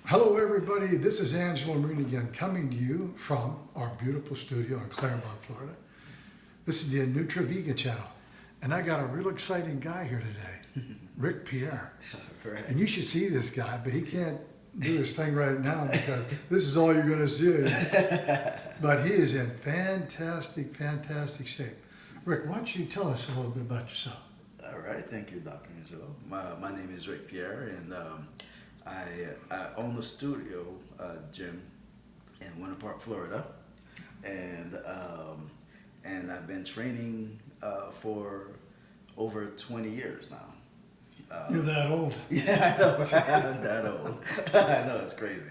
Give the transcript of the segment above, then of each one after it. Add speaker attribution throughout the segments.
Speaker 1: Hello, everybody. This is Angela Marine again, coming to you from our beautiful studio in Claremont, Florida. This is the Anutra Vegan Channel, and I got a real exciting guy here today, Rick Pierre.
Speaker 2: Right.
Speaker 1: And you should see this guy, but he can't do his thing right now because this is all you're going to see. But he is in fantastic, fantastic shape. Rick, why don't you tell us a little bit about yourself?
Speaker 2: All right, thank you, Dr. Angelo. My name is Rick Pierre, and I own a studio gym in Winter Park, Florida, and I've been training for over 20 years now.
Speaker 1: You're that old.
Speaker 2: Yeah, I know. I'm that old. I know, it's crazy,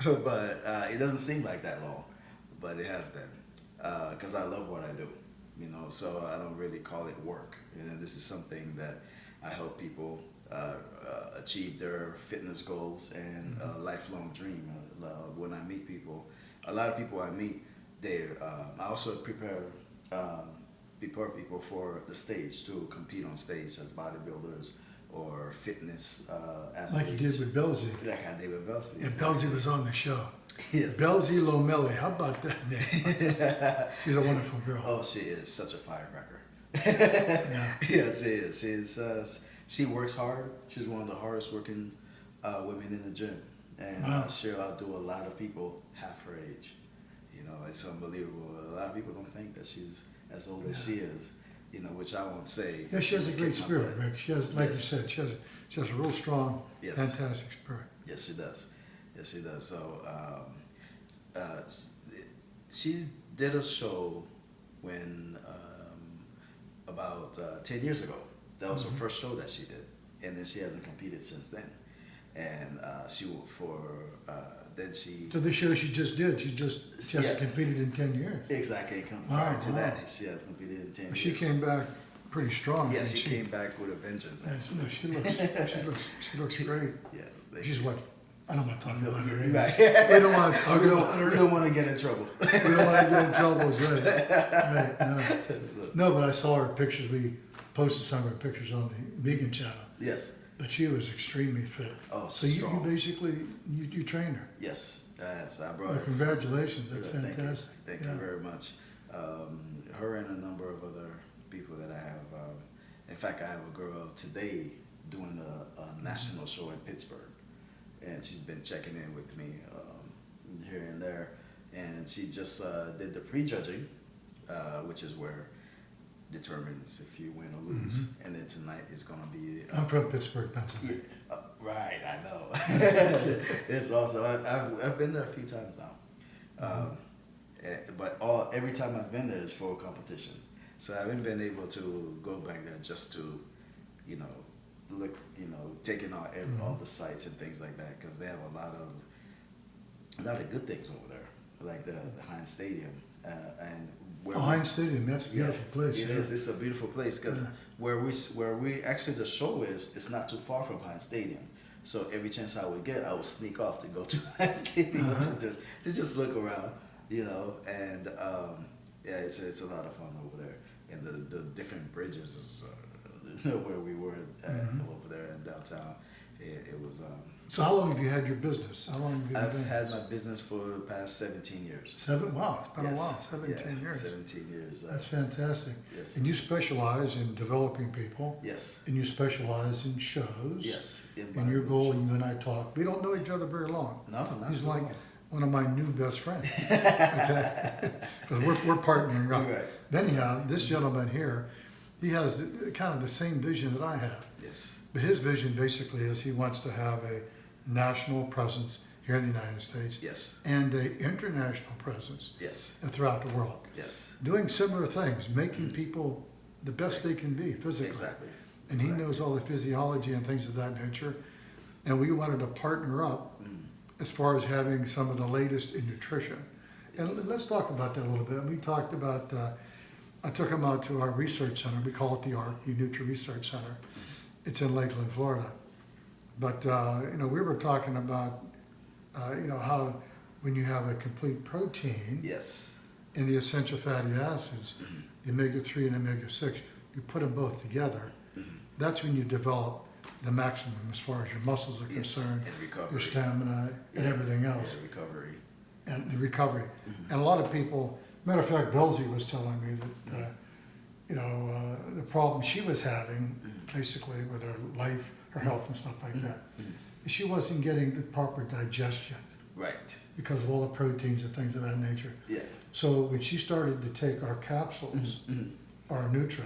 Speaker 2: but it doesn't seem like that long, but it has been because I love what I do. So I don't really call it work. This is something that I help people achieve their fitness goals and a lifelong dream. When I meet people, a lot of people I meet, I also prepare people for the stage to compete on stage as bodybuilders or fitness athletes.
Speaker 1: Like you did with Belzy.
Speaker 2: Like I did with Belzy.
Speaker 1: And Belzy was on the show.
Speaker 2: Yes.
Speaker 1: Belzy Lomelli, how about that name? She's a wonderful girl.
Speaker 2: Oh, she is such a firecracker.
Speaker 1: Yeah.
Speaker 2: Yes, she is. She works hard. She's one of the hardest working women in the gym, and
Speaker 1: Wow.
Speaker 2: she'll outdo a lot of people half her age. It's unbelievable. A lot of people don't think that she's as old as she is. Which I won't say.
Speaker 1: Yeah, she has a great spirit, Rick. She has, like
Speaker 2: Yes.
Speaker 1: you said, she has a real strong,
Speaker 2: Yes.
Speaker 1: fantastic spirit.
Speaker 2: Yes, she does. Yes, she does. So she did a show when about 10 years ago. That was her first show that she did, and then she hasn't competed since then. And then she
Speaker 1: So the show she just did, she hasn't
Speaker 2: Yeah.
Speaker 1: competed in 10 years.
Speaker 2: exactly
Speaker 1: Wow,
Speaker 2: prior to
Speaker 1: wow.
Speaker 2: that she has competed in 10 years.
Speaker 1: She came back pretty strong.
Speaker 2: Yeah,
Speaker 1: didn't
Speaker 2: she came back with a vengeance.
Speaker 1: Yes, no, she looks great.
Speaker 2: Yes, thank
Speaker 1: She's
Speaker 2: you.
Speaker 1: what? I don't want to talk about her.
Speaker 2: Right.
Speaker 1: We don't want to talk about her.
Speaker 2: We don't want to get in trouble.
Speaker 1: We don't want to get in trouble, is right. No, but I saw her pictures. We posted some of her pictures on the vegan channel.
Speaker 2: Yes.
Speaker 1: But she was extremely fit.
Speaker 2: Oh,
Speaker 1: so you
Speaker 2: strong.
Speaker 1: basically you trained her.
Speaker 2: Yes. Yes, I brought
Speaker 1: Well,
Speaker 2: her.
Speaker 1: congratulations, that's
Speaker 2: Thank you.
Speaker 1: fantastic.
Speaker 2: Thank
Speaker 1: Yeah.
Speaker 2: you very much. Her and a number of other people that I have. In fact, I have a girl today doing a national show in Pittsburgh, and she's been checking in with me here and there. And she just did the prejudging, which is where determines if you win or lose. And then tonight is going to be.
Speaker 1: I'm from Pittsburgh, Pennsylvania.
Speaker 2: Right, I know. It's also I've been there a few times now, but every time I've been there is for a competition. So I haven't been able to go back there just to, look, taking out all the sites and things like that, because they have a lot of good things over there, like the Heinz Stadium and.
Speaker 1: Heinz Stadium, that's a beautiful place.
Speaker 2: It is. It's a beautiful place because where we actually the show is, it's not too far from Heinz Stadium. So every chance I would get, I would sneak off to go to Heinz Stadium to just look around, and it's a lot of fun over there. And the different bridges is where we were over there in downtown. It was.
Speaker 1: So how long have you had your business? How long have you been doing
Speaker 2: I've had
Speaker 1: this?
Speaker 2: my business for the past 17 years.
Speaker 1: Wow, it's been
Speaker 2: Yes.
Speaker 1: a while, 17 years.
Speaker 2: 17 years.
Speaker 1: That's fantastic.
Speaker 2: Yes.
Speaker 1: And you specialize in developing people.
Speaker 2: Yes.
Speaker 1: And you specialize in shows.
Speaker 2: Yes.
Speaker 1: And your goal, you and I talk. We don't know each other very long.
Speaker 2: No, not
Speaker 1: He's
Speaker 2: at
Speaker 1: like
Speaker 2: all.
Speaker 1: one of my new best friends. Okay, because we're partnering up.
Speaker 2: Right.
Speaker 1: Anyhow, this gentleman here, he has kind of the same vision that I have.
Speaker 2: Yes.
Speaker 1: But his vision basically is he wants to have a national presence here in the United States.
Speaker 2: Yes.
Speaker 1: And an international presence
Speaker 2: Yes.
Speaker 1: throughout the world.
Speaker 2: Yes.
Speaker 1: Doing similar things, making people the best they can be physically.
Speaker 2: Exactly.
Speaker 1: And he knows all the physiology and things of that nature. And we wanted to partner up as far as having some of the latest in nutrition. And let's talk about that a little bit. We talked about, I took him out to our research center. We call it the ARC, the Anutra Research Center. It's in Lakeland, Florida. But, we were talking about, how when you have a complete protein
Speaker 2: Yes.
Speaker 1: and the essential fatty acids, the omega-3 and omega-6, you put them both together. That's when you develop the maximum as far as your muscles are concerned,
Speaker 2: And
Speaker 1: your
Speaker 2: recovery.
Speaker 1: stamina, and everything else,
Speaker 2: Yeah, recovery.
Speaker 1: and the recovery. And a lot of people, matter of fact, Belzy was telling me that, the problem she was having, basically with her life, her health and stuff like that, she wasn't getting the proper digestion
Speaker 2: Right.
Speaker 1: because of all the proteins and things of that nature.
Speaker 2: Yeah.
Speaker 1: So when she started to take our capsules, our Anutra,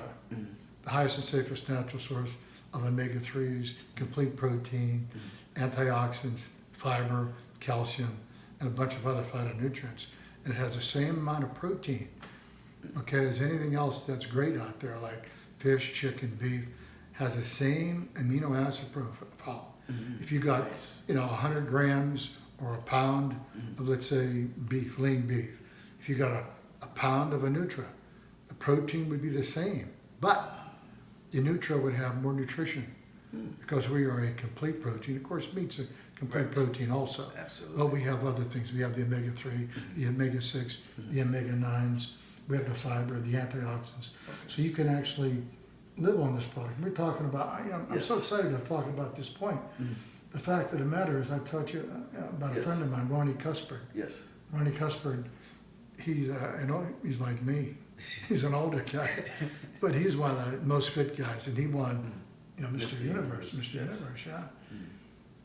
Speaker 1: the highest and safest natural source of omega-3s, complete protein, antioxidants, fiber, calcium, and a bunch of other phytonutrients. And it has the same amount of protein, okay, as anything else that's great out there, like fish, chicken, beef, has the same amino acid profile. If you got,
Speaker 2: Nice.
Speaker 1: 100 grams or a pound of, let's say, beef, lean beef, if you got a pound of Anutra, the protein would be the same, but the Anutra would have more nutrition because we are a complete protein. Of course, meat's a complete
Speaker 2: Right.
Speaker 1: protein also.
Speaker 2: Absolutely.
Speaker 1: But we have other things. We have the omega-3, the omega-6, the omega-9s. We have the fiber, the antioxidants. So you can actually live on this product. We're talking about, I'm
Speaker 2: Yes.
Speaker 1: so excited to talk about this point. The fact of the matter is, I taught you about a
Speaker 2: Yes.
Speaker 1: friend of mine, Ronnie Cuspard.
Speaker 2: Yes.
Speaker 1: Ronnie Cuspard, he's like me. He's an older guy, but he's one of the most fit guys, and he won, Mr. Universe, Mr.
Speaker 2: Yes.
Speaker 1: Universe, yeah.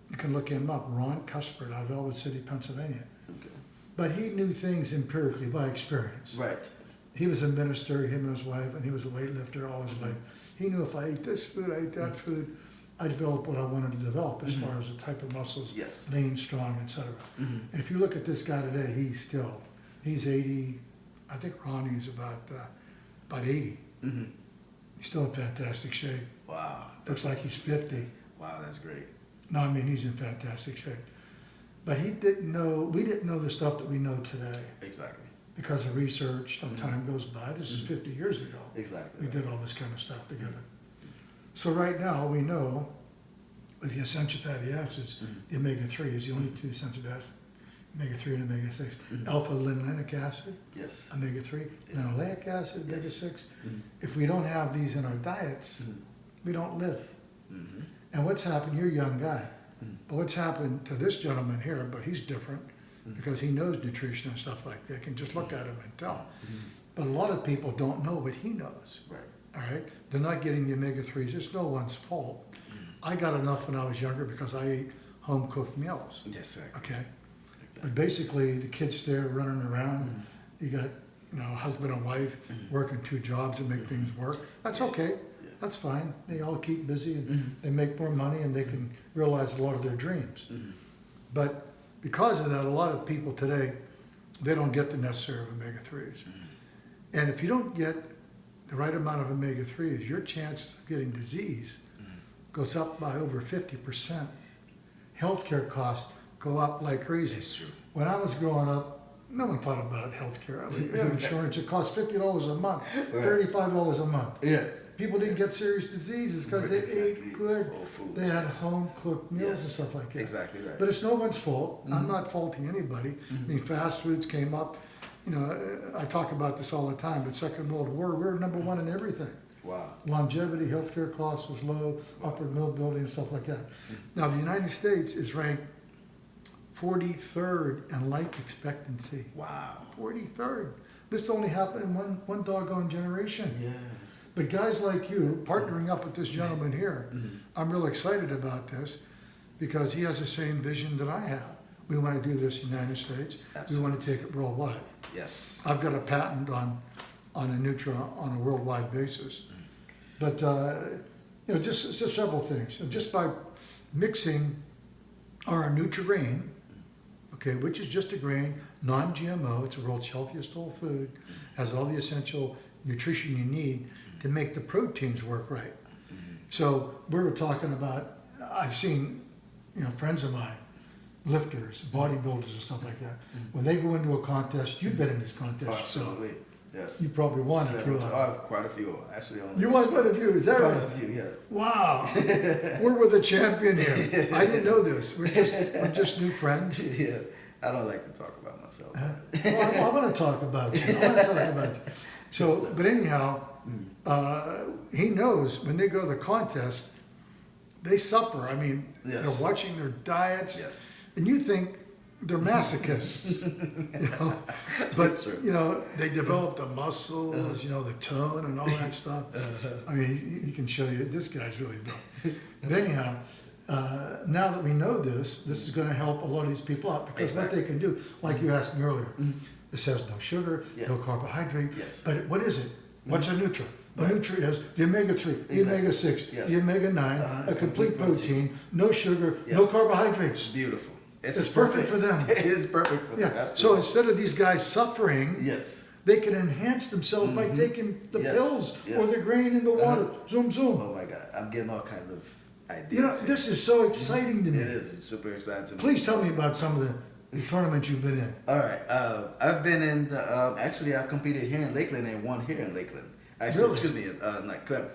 Speaker 1: You can look him up, Ron Cuspard, out of Elwood City, Pennsylvania.
Speaker 2: Okay.
Speaker 1: But he knew things empirically by experience.
Speaker 2: Right.
Speaker 1: He was a minister, him and his wife, and he was a weightlifter all his life. He knew if I ate this food, I ate that food, I developed what I wanted to develop as far as the type of muscles,
Speaker 2: Yes.
Speaker 1: lean, strong, etc. And if you look at this guy today, he's 80. I think Ronnie's about 80. He's still in fantastic shape.
Speaker 2: Wow.
Speaker 1: Looks like he's 50.
Speaker 2: Wow, that's great.
Speaker 1: No, I mean, he's in fantastic shape. But we didn't know the stuff that we know today
Speaker 2: Exactly.
Speaker 1: because of research. Some time goes by. This is 50 years ago.
Speaker 2: Exactly.
Speaker 1: We did all this kind of stuff together. So right now we know with the essential fatty acids, the omega-3 is the only two essential fatty acids, omega-3 and omega-6. Alpha-linolenic acid,
Speaker 2: Yes.
Speaker 1: omega-3, linoleic acid,
Speaker 2: Yes.
Speaker 1: omega-6. If we don't have these in our diets, we don't live. And what's happened, you're a young guy, but what's happened to this gentleman here, but he's different because he knows nutrition and stuff like that. You can just look at him and tell. But a lot of people don't know what he knows.
Speaker 2: Right.
Speaker 1: All right, they're not getting the omega-3s. It's no one's fault. I got enough when I was younger because I ate home cooked meals.
Speaker 2: Yes, sir.
Speaker 1: Okay,
Speaker 2: Exactly.
Speaker 1: but basically the kids there running around. You got husband and wife working 2 jobs to make things work. That's okay. That's fine. They all keep busy and they make more money and they can realize a lot of their dreams. But because of that, a lot of people today, they don't get the necessary omega-3s. And if you don't get the right amount of omega-3s, your chances of getting disease goes up by over 50%. Healthcare costs go up like crazy.
Speaker 2: It's true.
Speaker 1: When I was growing up, no one thought about healthcare. We had insurance. It cost $50 a month, $35 a month.
Speaker 2: Yeah.
Speaker 1: People didn't get serious diseases because they ate good.
Speaker 2: Whole foods,
Speaker 1: They had
Speaker 2: yes.
Speaker 1: home cooked meals
Speaker 2: Yes.
Speaker 1: and stuff like that.
Speaker 2: Exactly right.
Speaker 1: But it's no one's fault. I'm not faulting anybody. I mean, fast foods came up. I talk about this all the time. The Second World War, we were number 1 in everything.
Speaker 2: Wow.
Speaker 1: Longevity, healthcare costs was low, upward mobility and stuff like that. Now, the United States is ranked 43rd in life expectancy.
Speaker 2: Wow.
Speaker 1: 43rd. This only happened in one doggone generation.
Speaker 2: Yeah.
Speaker 1: But guys like you, partnering up with this gentleman here, I'm real excited about this because he has the same vision that I have. We want to do this in the United States.
Speaker 2: Absolutely.
Speaker 1: We want to take it worldwide.
Speaker 2: Yes.
Speaker 1: I've got a patent on Anutra on a worldwide basis. But, just several things. Just by mixing our Anutra grain, okay, which is just a grain, non-GMO, it's the world's healthiest whole food, has all the essential nutrition you need to make the proteins work right. So we were talking about, I've seen, friends of mine, lifters, bodybuilders and stuff like that. When they go into a contest, you've been in this contest.
Speaker 2: Oh, absolutely. Yes.
Speaker 1: You probably won if you
Speaker 2: I have quite a few. Actually, only
Speaker 1: You won quite a few, is that
Speaker 2: quite
Speaker 1: right?
Speaker 2: a few. Yes.
Speaker 1: Wow, we're with a champion here. I didn't know this. We're just new friends.
Speaker 2: Yeah. I don't like to talk about myself.
Speaker 1: Well, I want to talk about you. So, but anyhow, he knows when they go to the contest, they suffer. I mean,
Speaker 2: Yes.
Speaker 1: they're watching their diets,
Speaker 2: Yes.
Speaker 1: and you think they're masochists, you know. But
Speaker 2: That's true.
Speaker 1: you know, they develop the muscles, you know, the tone and all that stuff. I mean, he can show you this guy's really built. But anyhow, now that we know this is going to help a lot of these people out because
Speaker 2: Exactly.
Speaker 1: what they can do, like you asked me earlier, it says no sugar,
Speaker 2: Yeah.
Speaker 1: no carbohydrate.
Speaker 2: Yes.
Speaker 1: But what is it? What's Anutra?
Speaker 2: Right.
Speaker 1: Anutra is the omega-3, the
Speaker 2: Exactly.
Speaker 1: omega-6,
Speaker 2: Yes.
Speaker 1: the omega-9, a complete protein, no sugar, no
Speaker 2: Yes.
Speaker 1: carbohydrates.
Speaker 2: Beautiful.
Speaker 1: It's perfect for them.
Speaker 2: It is perfect for them.
Speaker 1: Yeah. So
Speaker 2: Absolutely.
Speaker 1: instead of these guys suffering,
Speaker 2: Yes.
Speaker 1: they can enhance themselves by taking the
Speaker 2: Yes.
Speaker 1: pills
Speaker 2: Yes.
Speaker 1: or the grain in the water. Zoom, zoom.
Speaker 2: Oh my God, I'm getting all kinds of ideas.
Speaker 1: You know,
Speaker 2: here.
Speaker 1: this is so exciting to me.
Speaker 2: It is. It's super exciting to me.
Speaker 1: Please tell me about some of the tournaments you've been in.
Speaker 2: All right. I've been in. Actually, I competed here in Lakeland and won here in Lakeland. Actually,
Speaker 1: Really?
Speaker 2: excuse me, not Clem.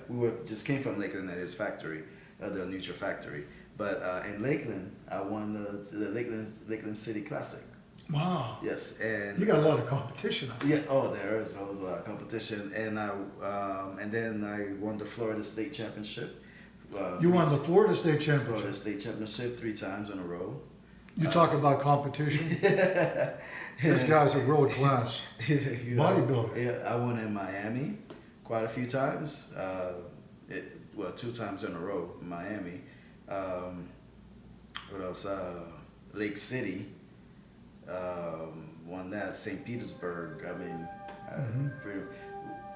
Speaker 2: Just came from Lakeland at his factory, the Anutra factory. But in Lakeland, I won the Lakeland City Classic.
Speaker 1: Wow.
Speaker 2: Yes, and
Speaker 1: You got a lot of competition.
Speaker 2: yeah. Oh, there was a lot of competition, and then I won the Florida State Championship.
Speaker 1: You won the Florida State Championship.
Speaker 2: Florida State Championship 3 times in a row.
Speaker 1: You talk about competition. This guy's a world class
Speaker 2: You know,
Speaker 1: bodybuilder.
Speaker 2: Yeah, I won in Miami quite a few times. 2 times in a row in Miami. What else? Lake City. Won that. St. Petersburg. I mean,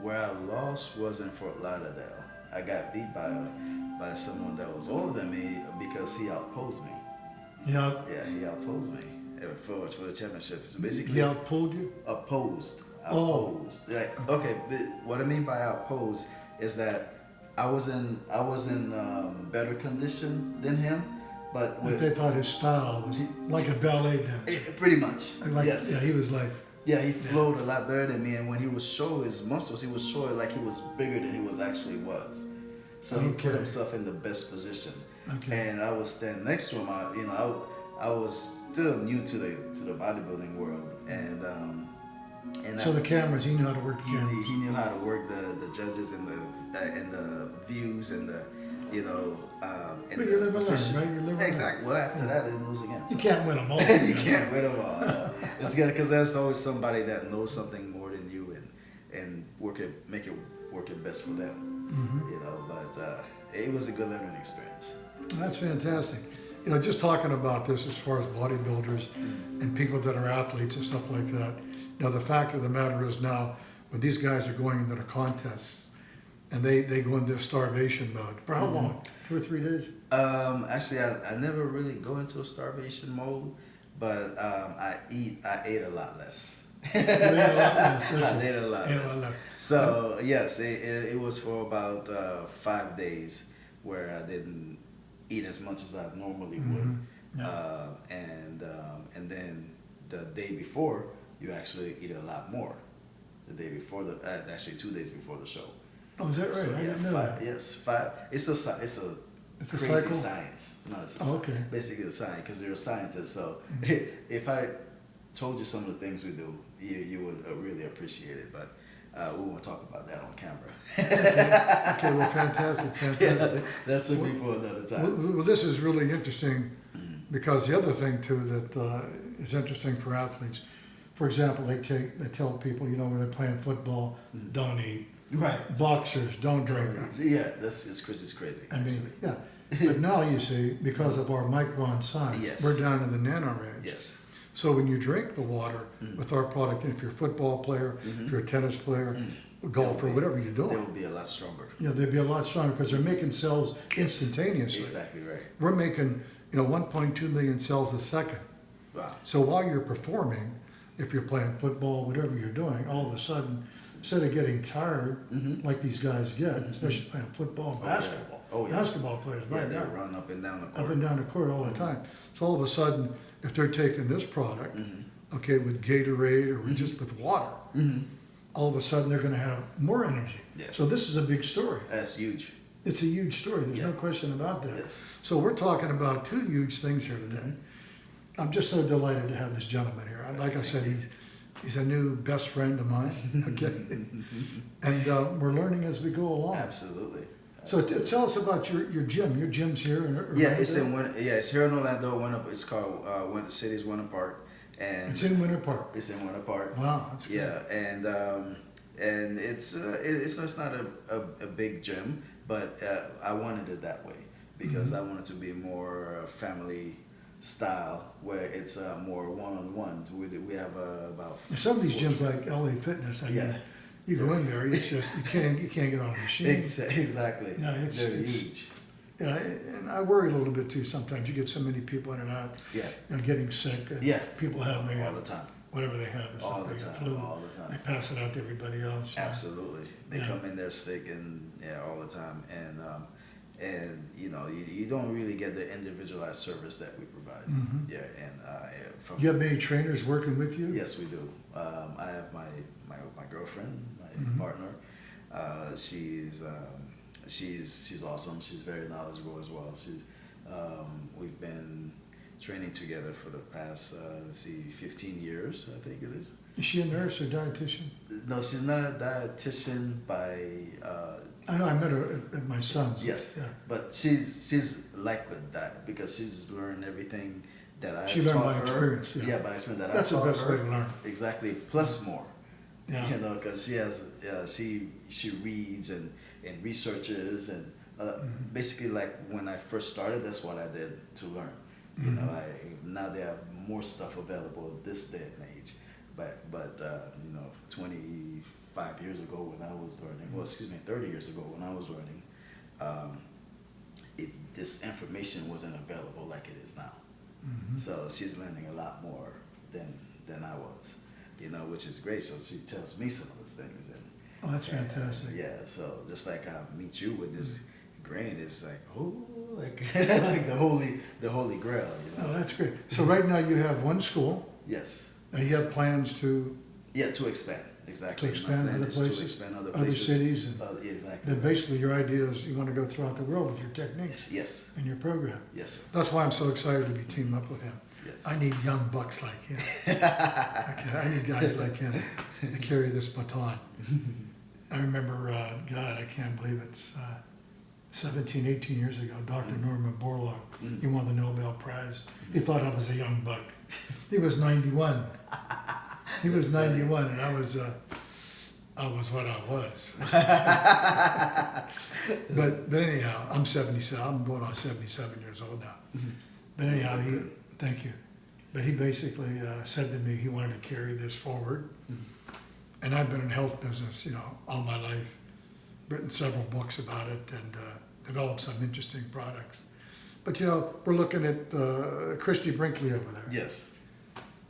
Speaker 2: where I lost was in Fort Lauderdale. I got beat by someone that was older than me because he outposed me.
Speaker 1: Yeah.
Speaker 2: Yeah, he outposed me for the championship. So basically,
Speaker 1: He outpulled you.
Speaker 2: opposed.
Speaker 1: Oh.
Speaker 2: Opposed. Like, okay, but what I mean by outposed is that I was in better condition than him, but
Speaker 1: But they thought his style was like a ballet dancer.
Speaker 2: pretty much.
Speaker 1: Like,
Speaker 2: Yes.
Speaker 1: Yeah, he was like,
Speaker 2: Yeah, he flowed a lot better than me, and when he was showing his muscles, he was showing like he was bigger than he was. So he put
Speaker 1: Okay.
Speaker 2: himself in the best position.
Speaker 1: Okay.
Speaker 2: And I was standing next to him. I was still new to the bodybuilding world, and
Speaker 1: so the cameras, he knew how to work the
Speaker 2: he,
Speaker 1: cameras.
Speaker 2: he knew how to work the judges and the views and the and
Speaker 1: But you
Speaker 2: the
Speaker 1: live and learn,
Speaker 2: position.
Speaker 1: right? You live and learn.
Speaker 2: Exactly. Well, after that, I didn't lose again.
Speaker 1: You can't win them all.
Speaker 2: You can't win them all. It's good because there's always somebody that knows something more than you and make it work it best for them. You know, but it was a good learning experience.
Speaker 1: That's fantastic. You know, just talking about this as far as bodybuilders and people that are athletes and stuff like that. Now, the fact of the matter is now, when these guys are going into the contests and they go into starvation mode, for how long? 2 or 3 days?
Speaker 2: Actually, I never really go into a starvation mode, but I ate a lot less.
Speaker 1: You ate a lot less, didn't
Speaker 2: I
Speaker 1: you?
Speaker 2: did a lot
Speaker 1: Ate a
Speaker 2: less.
Speaker 1: lot less.
Speaker 2: So yes, it was for about 5 days where I didn't eat as much as I normally would, and then the day before you actually eat a lot more. The day before actually 2 days before the show.
Speaker 1: Oh, is that right?
Speaker 2: So,
Speaker 1: I
Speaker 2: yeah,
Speaker 1: didn't know
Speaker 2: 5.
Speaker 1: that.
Speaker 2: Yes, 5. It's a
Speaker 1: It's a
Speaker 2: crazy
Speaker 1: cycle?
Speaker 2: science. No, it's
Speaker 1: Okay.
Speaker 2: basically a science because you're a scientist. So if I told you some of the things we do, you would really appreciate it. But we won't talk about that on camera.
Speaker 1: Okay, well, fantastic, fantastic.
Speaker 2: That's a be for another time.
Speaker 1: Well, this is really interesting because the other thing too that is interesting for athletes, for example, they tell people, you know, when they're playing football, don't eat.
Speaker 2: Right.
Speaker 1: Boxers, don't drink.
Speaker 2: Yeah, it's crazy.
Speaker 1: I mean,
Speaker 2: Actually.
Speaker 1: yeah. But now you see, because of our micron size,
Speaker 2: Yes.
Speaker 1: we're down in the nano range.
Speaker 2: Yes.
Speaker 1: So when you drink the water with our product, if you're a football player, if you're a tennis player, golfer, whatever you're
Speaker 2: They
Speaker 1: doing,
Speaker 2: will be a lot stronger.
Speaker 1: yeah, they'd be a lot stronger because they're making cells instantaneously.
Speaker 2: Exactly right.
Speaker 1: We're making, 1.2 million cells a second.
Speaker 2: Wow.
Speaker 1: So while you're performing, if you're playing football, whatever you're doing, all of a sudden, instead of getting tired like these guys get, especially playing football and basketball,
Speaker 2: Oh, yeah.
Speaker 1: basketball players,
Speaker 2: Yeah,
Speaker 1: my
Speaker 2: they
Speaker 1: God,
Speaker 2: run up and down the court.
Speaker 1: up and down the court all the time. So all of a sudden, if they're taking this product, okay, with Gatorade or just with water, all of a sudden they're going to have more energy.
Speaker 2: Yes.
Speaker 1: So this is a big story.
Speaker 2: That's huge.
Speaker 1: It's a huge story. There's no
Speaker 2: Yeah.
Speaker 1: question about that.
Speaker 2: Yes.
Speaker 1: So we're talking about 2 huge things here today. I'm just so delighted to have this gentleman here. Like I said, he's a new best friend of mine. Okay, and we're learning as we go along.
Speaker 2: Absolutely.
Speaker 1: So tell us about your gym. Your gym's here in Orlando?
Speaker 2: Yeah, it's here in Orlando. It's called Winter City's Winter Park, and
Speaker 1: It's in Winter Park.
Speaker 2: It's in Winter Park.
Speaker 1: Wow, that's good.
Speaker 2: Yeah, and it's not a big gym, but I wanted it that way because I wanted to be more family style, where it's more one-on-ones. We have about
Speaker 1: Some of these gyms like LA Fitness, I mean, you go in there, it's just you can't get on a machine.
Speaker 2: Exactly.
Speaker 1: Yeah,
Speaker 2: They're
Speaker 1: it's
Speaker 2: huge.
Speaker 1: Yeah, and I worry a little bit too. Sometimes you get so many people in and out, getting sick. And people have
Speaker 2: all the time.
Speaker 1: Whatever they have,
Speaker 2: All the time.
Speaker 1: flu.
Speaker 2: All the time.
Speaker 1: They pass it out to everybody else.
Speaker 2: Absolutely, they come in there sick and all the time, and you don't really get the individualized service that we provide.
Speaker 1: Mm-hmm.
Speaker 2: Yeah, and from
Speaker 1: You have many trainers working with you?
Speaker 2: Yes, we do. I have my girlfriend, my partner. She's awesome. She's very knowledgeable as well. We've been training together for the past 15 years, I think it is.
Speaker 1: Is she a nurse or dietitian?
Speaker 2: No, she's not a dietitian by.
Speaker 1: I know. I met her at my son's.
Speaker 2: Yes,
Speaker 1: Yeah.
Speaker 2: but she's like that because she's learned everything that I
Speaker 1: She learned
Speaker 2: taught
Speaker 1: by
Speaker 2: her.
Speaker 1: experience. Yeah,
Speaker 2: by experience that
Speaker 1: that's
Speaker 2: I taught
Speaker 1: the best
Speaker 2: her.
Speaker 1: way to learn.
Speaker 2: Exactly, plus more.
Speaker 1: Yeah.
Speaker 2: Because she reads and researches and basically like when I first started, that's what I did to learn. Now they have more stuff available this day and age, but 25 years ago when I was learning, 30 years ago when I was learning, this information wasn't available like it is now.
Speaker 1: Mm-hmm.
Speaker 2: So she's learning a lot more than I was, which is great. So she tells me some of those things.
Speaker 1: Oh, that's fantastic.
Speaker 2: Yeah, so just like I meet you with this grain, it's like, like like the holy grail.
Speaker 1: Oh, that's great. So right now you have one school.
Speaker 2: Yes.
Speaker 1: And you have plans to
Speaker 2: to expand. Exactly.
Speaker 1: To expand other places,
Speaker 2: To expand other
Speaker 1: other
Speaker 2: places.
Speaker 1: cities. And
Speaker 2: exactly.
Speaker 1: then basically your idea is you want to go throughout the world with your techniques
Speaker 2: Yes.
Speaker 1: and your program.
Speaker 2: Yes, sir.
Speaker 1: That's why I'm so excited to be teamed up with him.
Speaker 2: Yes.
Speaker 1: I need young bucks like him. I need guys like him to carry this baton. I remember, God, I can't believe it's 17, 18 years ago, Dr. Norman Borlaug, he won the Nobel Prize. He thought I was a young buck. He was 91. He was 91, and I was what I was. but anyhow, I'm 77. I'm going on 77 years old now. But anyhow, thank you. But he basically said to me he wanted to carry this forward. And I've been in health business, all my life. Written several books about it and developed some interesting products. But we're looking at Christy Brinkley over there.
Speaker 2: Yes.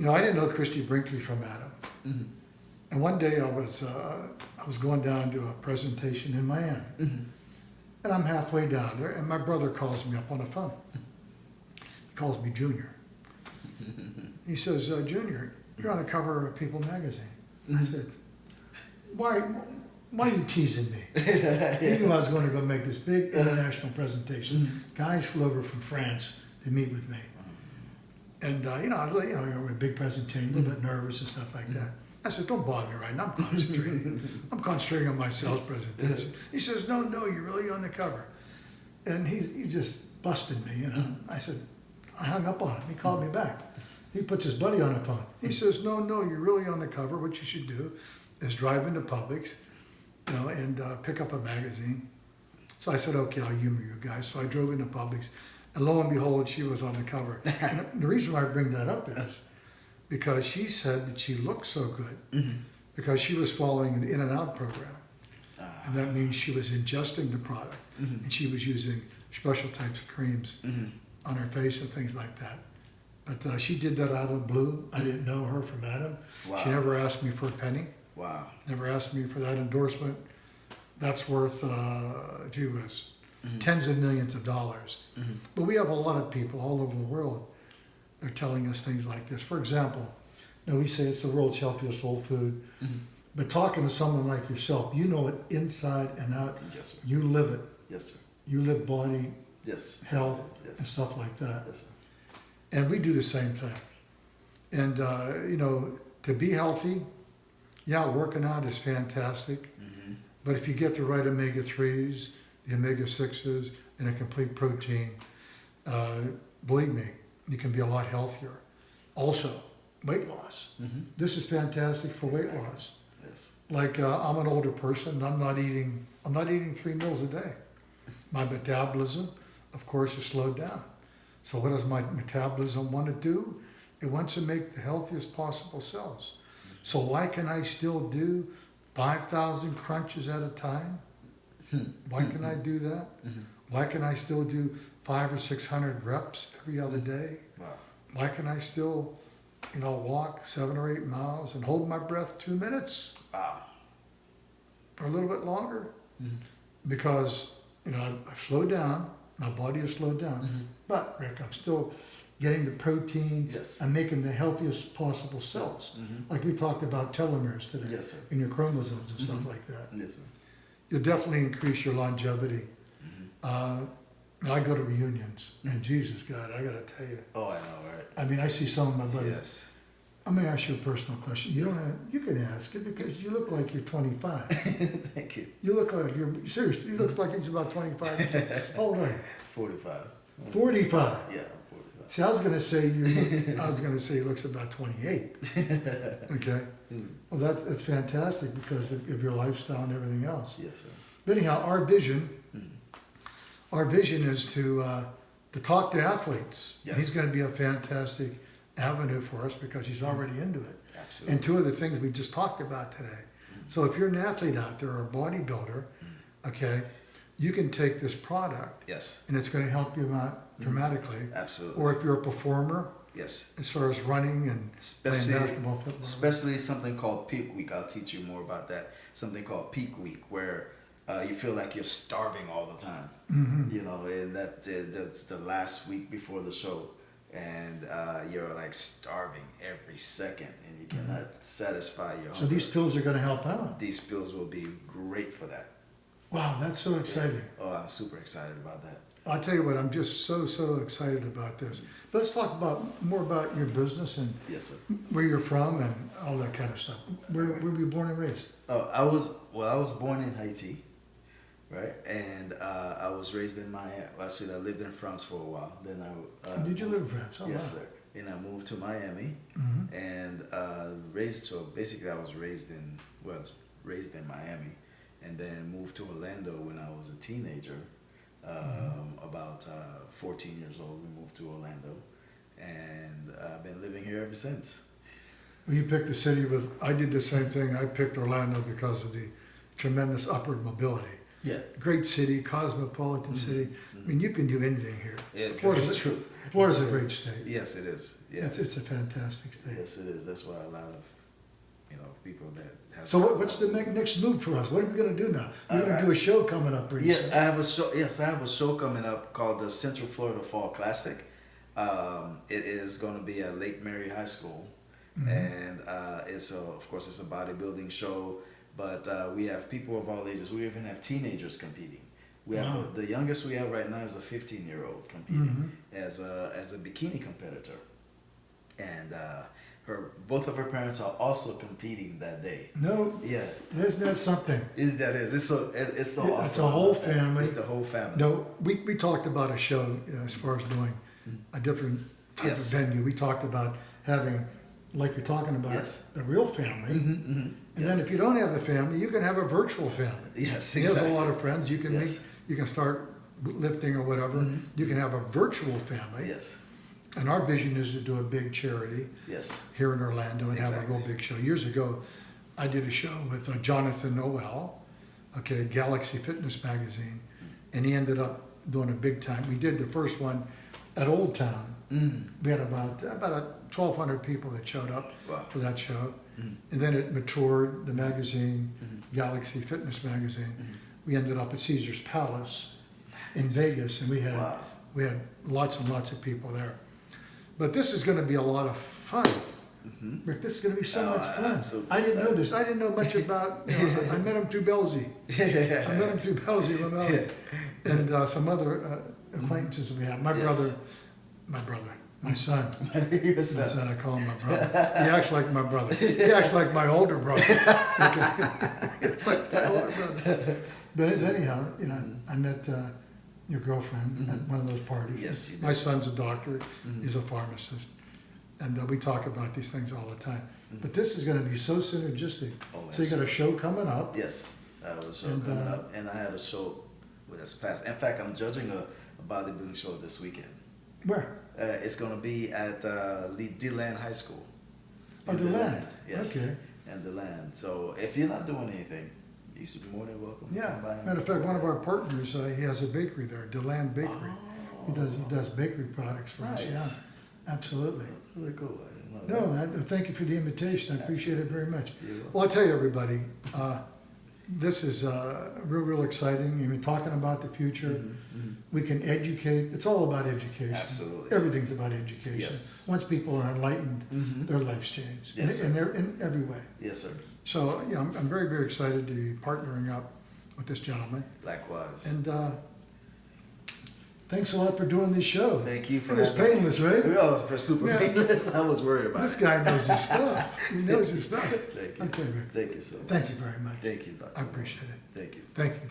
Speaker 1: I didn't know Christy Brinkley from Adam.
Speaker 2: Mm-hmm.
Speaker 1: And one day I was going down to a presentation in Miami.
Speaker 2: Mm-hmm.
Speaker 1: And I'm halfway down there, and my brother calls me up on the phone. He calls me Junior. He says, Junior, you're on the cover of People magazine. I said, why are you teasing me? He knew I was going to go make this big international presentation. Guys flew over from France to meet with me. And, I was a big presentation, a little bit nervous and stuff like that. I said, don't bother me right now, I'm concentrating. I'm concentrating on my sales presentation. He says, no, you're really on the cover. And he just busted me, I said, I hung up on him. He called me back. He puts his buddy on the phone. He says, no, you're really on the cover. What you should do is drive into Publix, and pick up a magazine. So I said, okay, I'll humor you guys. So I drove into Publix, and lo and behold, she was on the cover. And the reason why I bring that up is because she said that she looked so good because she was following an in-and-out program. And that means she was ingesting the product, and she was using special types of creams on her face and things like that. But she did that out of the blue. I didn't know her from Adam.
Speaker 2: Wow.
Speaker 1: She never asked me for a penny.
Speaker 2: Wow.
Speaker 1: Never asked me for that endorsement. That's worth, tens of millions of dollars. But we have a lot of people all over the world. They're telling us things like this. For example, we say it's the world's healthiest whole food. But talking to someone like yourself, you know it inside and out.
Speaker 2: Yes, sir.
Speaker 1: You live it.
Speaker 2: Yes, sir.
Speaker 1: You live body,
Speaker 2: Yes.
Speaker 1: health,
Speaker 2: Yes.
Speaker 1: and stuff like that.
Speaker 2: Yes, sir.
Speaker 1: And we do the same thing. And, to be healthy, working out is fantastic. But if you get the right omega-3s, the omega-6s, and a complete protein, believe me, you can be a lot healthier. Also, weight loss. This is fantastic for weight loss.
Speaker 2: Yes.
Speaker 1: Like I'm an older person. I'm not eating 3 meals a day. My metabolism, of course, is slowed down. So what does my metabolism want to do? It wants to make the healthiest possible cells. So why can I still do 5,000 crunches at a time? Why can I do that? Why can I still do 500 or 600 reps every other day?
Speaker 2: Wow.
Speaker 1: Why can I still, walk 7 or 8 miles and hold my breath 2 minutes
Speaker 2: Wow.
Speaker 1: or a little bit longer? Because, I've slowed down, my body has slowed down, but Rick, I'm still getting the protein.
Speaker 2: Yes.
Speaker 1: I'm making the healthiest possible cells. Like we talked about telomeres today.
Speaker 2: Yes, sir.
Speaker 1: In your chromosomes and stuff like that.
Speaker 2: Yes, sir.
Speaker 1: You'll definitely increase your longevity. I go to reunions, and Jesus, God, I gotta tell you.
Speaker 2: Oh, I know, right?
Speaker 1: I mean, I see some of my buddies.
Speaker 2: Yes.
Speaker 1: I'm gonna ask you a personal question. You can ask it because you look like you're 25.
Speaker 2: Thank you.
Speaker 1: You look like seriously, you look like he's about 25. How old are you?
Speaker 2: 45.
Speaker 1: 45.
Speaker 2: Yeah, 45.
Speaker 1: See, I was gonna say he looks about 28. Okay. Well, that's fantastic because of your lifestyle and everything else.
Speaker 2: Yes, sir.
Speaker 1: But anyhow, our vision is to talk to athletes.
Speaker 2: Yes.
Speaker 1: He's going to be a fantastic avenue for us because he's already into it.
Speaker 2: Absolutely.
Speaker 1: And 2 of the things we just talked about today. So if you're an athlete out there or a bodybuilder, okay, you can take this product
Speaker 2: Yes.
Speaker 1: and it's going to help you out dramatically.
Speaker 2: Absolutely.
Speaker 1: Or if you're a performer,
Speaker 2: Yes.
Speaker 1: as far as running and playing basketball, football.
Speaker 2: Especially something called peak week. I'll teach you more about that. Something called peak week, where you feel like you're starving all the time. And that's the last week before the show, and you're like starving every second, and you cannot satisfy your hunger.
Speaker 1: So these pills are going to help out.
Speaker 2: These pills will be great for that.
Speaker 1: Wow, that's so exciting.
Speaker 2: Oh, I'm super excited about that.
Speaker 1: I'll tell you what, I'm just so excited about this. But let's talk more about your business and
Speaker 2: Yes, sir.
Speaker 1: where you're from and all that kind of stuff. Where were you born and raised?
Speaker 2: Oh, I was born in Haiti, right? And I was raised in Miami. Actually, I lived in France for a while. Then
Speaker 1: Did you live in France? Oh,
Speaker 2: yes,
Speaker 1: wow.
Speaker 2: sir. And I moved to Miami, and basically I was raised in Miami, and then moved to Orlando when I was a teenager. About 14 years old, we moved to Orlando, and I've been living here ever since.
Speaker 1: Well, you picked a city I did the same thing. I picked Orlando because of the tremendous upward mobility.
Speaker 2: Yeah.
Speaker 1: Great city, cosmopolitan city. I mean, you can do anything here.
Speaker 2: Yeah,
Speaker 1: Florida's
Speaker 2: true.
Speaker 1: Florida's a great state.
Speaker 2: Yes, it is. Yeah.
Speaker 1: It's a fantastic state.
Speaker 2: Yes, it is. That's why a lot of people that have.
Speaker 1: So what's the next move for us? What are we going to do now? We're going to
Speaker 2: Alright.
Speaker 1: do a show coming up pretty soon.
Speaker 2: I have a show. Yes, I have a show coming up called the Central Florida Fall Classic. It is going to be at Lake Mary High School, and of course it's a bodybuilding show. But we have people of all ages. We even have teenagers competing. We have the youngest we have right now is a 15-year-old competing as a bikini competitor, and both of her parents are also competing that day.
Speaker 1: No,
Speaker 2: Yeah.
Speaker 1: isn't that something?
Speaker 2: It's so awesome.
Speaker 1: It's a whole family.
Speaker 2: It's the whole family.
Speaker 1: No, we talked about a show as far as doing a different type
Speaker 2: Yes.
Speaker 1: of venue. We talked about having, like you're talking about,
Speaker 2: Yes.
Speaker 1: the real family. And then if you don't have a family, you can have a virtual family.
Speaker 2: Yes,
Speaker 1: He has
Speaker 2: exactly.
Speaker 1: a lot of friends. You can
Speaker 2: Yes.
Speaker 1: you can start lifting or whatever. You can have a virtual family.
Speaker 2: Yes.
Speaker 1: And our vision is to do a big charity
Speaker 2: Yes.
Speaker 1: here in Orlando and have a real
Speaker 2: Exactly.
Speaker 1: big show. Years ago, I did a show with Jonathan Noel, Galaxy Fitness Magazine, and he ended up doing a big time. We did the first one at Old Town. We had about 1,200 people that showed up
Speaker 2: Wow.
Speaker 1: for that show. And then it matured, the magazine, Galaxy Fitness Magazine. We ended up at Caesar's Palace in Vegas, and we had lots and lots of people there. But this is going to be a lot of fun. Rick, this is going to be so much fun. I didn't know this. I didn't know much about. I met him through Belzy. I met him through Belzy Lamel and some other acquaintances we have. My son.
Speaker 2: Your
Speaker 1: My
Speaker 2: son.
Speaker 1: son, I call him my brother. He acts like my brother. He acts like my older brother. He acts like my older brother. But anyhow, you know, I met your girlfriend at one of those parties.
Speaker 2: Yes, you did.
Speaker 1: My son's a doctor. He's a pharmacist. And we talk about these things all the time. But this is going to be so synergistic.
Speaker 2: Oh,
Speaker 1: So you got a show coming up.
Speaker 2: Yes, I have a show
Speaker 1: And,
Speaker 2: coming up, and I had a show that's past. In fact, I'm judging a bodybuilding show this weekend.
Speaker 1: Where?
Speaker 2: It's going to be at DeLand High School.
Speaker 1: Oh,
Speaker 2: In
Speaker 1: DeLand.
Speaker 2: Yes.
Speaker 1: Okay.
Speaker 2: And DeLand. So if you're not doing anything, you should be more than welcome. to
Speaker 1: Yeah.
Speaker 2: come by and-
Speaker 1: Matter of fact, one of our partners, he has a bakery there, DeLand Bakery. He does bakery products for us.
Speaker 2: Nice.
Speaker 1: Yeah, absolutely.
Speaker 2: Really cool. I didn't know that.
Speaker 1: No, thank you for the invitation. I appreciate it very much.
Speaker 2: You're welcome.
Speaker 1: Well, I'll tell you, everybody, this is real exciting. I mean, talking about the future, we can educate. It's all about education.
Speaker 2: Absolutely.
Speaker 1: Everything's about education.
Speaker 2: Yes.
Speaker 1: Once people are enlightened, their lives change.
Speaker 2: Yes,
Speaker 1: and they're in every way.
Speaker 2: Yes, sir.
Speaker 1: So, yeah, I'm very, very excited to be partnering up with this gentleman.
Speaker 2: Likewise.
Speaker 1: And thanks a lot for doing this show.
Speaker 2: Thank you for
Speaker 1: It was
Speaker 2: having me.
Speaker 1: painless, right?
Speaker 2: Oh, for super
Speaker 1: Yeah.
Speaker 2: painless. I was worried about
Speaker 1: This
Speaker 2: it.
Speaker 1: guy knows his stuff. He knows his stuff.
Speaker 2: Thank you.
Speaker 1: Okay, Rick.
Speaker 2: Thank you so much.
Speaker 1: Thank you very much.
Speaker 2: Thank you, Doctor.
Speaker 1: I appreciate it.
Speaker 2: Thank you.
Speaker 1: Thank you.